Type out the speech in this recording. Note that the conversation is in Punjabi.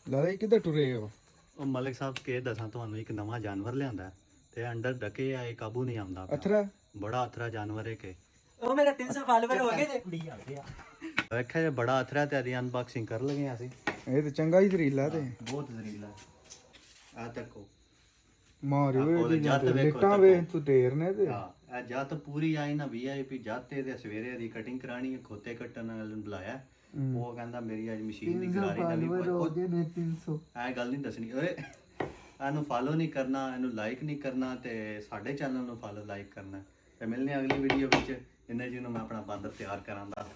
ਲਾਲਾ ਕਿੱਧਰ ਟੁਰੇ ਹੋ? ਉਹ ਮਲਿਕ ਸਾਹਿਬ ਕੇ ਦੱਸਾਂ ਤੁਹਾਨੂੰ ਇੱਕ ਨਵਾਂ ਜਾਨਵਰ ਲਿਆਂਦਾ ਤੇ ਅੰਡਰ ਡਕੇ ਆ, ਇਹ ਕਾਬੂ ਨਹੀਂ ਆਉਂਦਾ ਪਿਆ। ਅਥਰਾ ਬੜਾ ਅਥਰਾ ਜਾਨਵਰ ਹੈ ਕਿ ਉਹ ਮੇਰਾ 300 ਫਾਲੋਵਰ ਹੋ ਗਏ ਤੇ ਕੁੜੀ ਆ ਗਿਆ। ਵੇਖਿਆ ਜੇ ਬੜਾ ਅਥਰਾ ਤੇ ਅਸੀਂ ਅਨਬਾਕਸਿੰਗ ਕਰ ਲਗੇ ਅਸੀਂ। ਇਹ ਤੇ ਚੰਗਾ ਹੀ ਜ਼ਰੀਲਾ ਤੇ ਬਹੁਤ ਜ਼ਰੀਲਾ ਆ ਤੱਕੋ ਮਾਰਿਓ ਉਹਦੇ ਜੱਤ ਵੇਖੋ ਲਿਟਾਂ ਵੇ ਤੂੰ ਢੇਰ ਨੇ ਤੇ ਹਾਂ ਇਹ ਜੱਤ ਪੂਰੀ ਆਈ ਨਾ VIP ਜੱਤ ਤੇ ਸਵੇਰੇ ਦੀ ਕਟਿੰਗ ਕਰਾਣੀ ਹੈ, ਖੋਤੇ ਕੱਟਣ ਨਾਲ ਬੁਲਾਇਆ। ਉਹ ਕਹਿੰਦਾ ਮੇਰੀ ਅੱਜ ਮਸ਼ੀਨ ਦੀ ਕਰਾਰੀ ਨਵੀਂ ਹੋ ਗਏ ਨੇ 300। ਐ ਗੱਲ ਨਹੀਂ ਦੱਸਣੀ ਓਏ। ਇਹਨੂੰ ਫਾਲੋ ਨਹੀਂ ਕਰਨਾ, ਇਹਨੂੰ ਲਾਈਕ ਨਹੀਂ ਕਰਨਾ ਤੇ ਸਾਡੇ ਚੈਨਲ ਨੂੰ ਫਾਲੋ ਲਾਈਕ ਕਰਨਾ। ਤੇ ਮਿਲਨੇ ਅਗਲੀ ਵੀਡੀਓ ਵਿੱਚ। ਇੰਨੇ ਜੀ ਨੂੰ ਮੈਂ ਆਪਣਾ ਬਾਂਦਰ ਤਿਆਰ ਕਰਾਂਦਾ।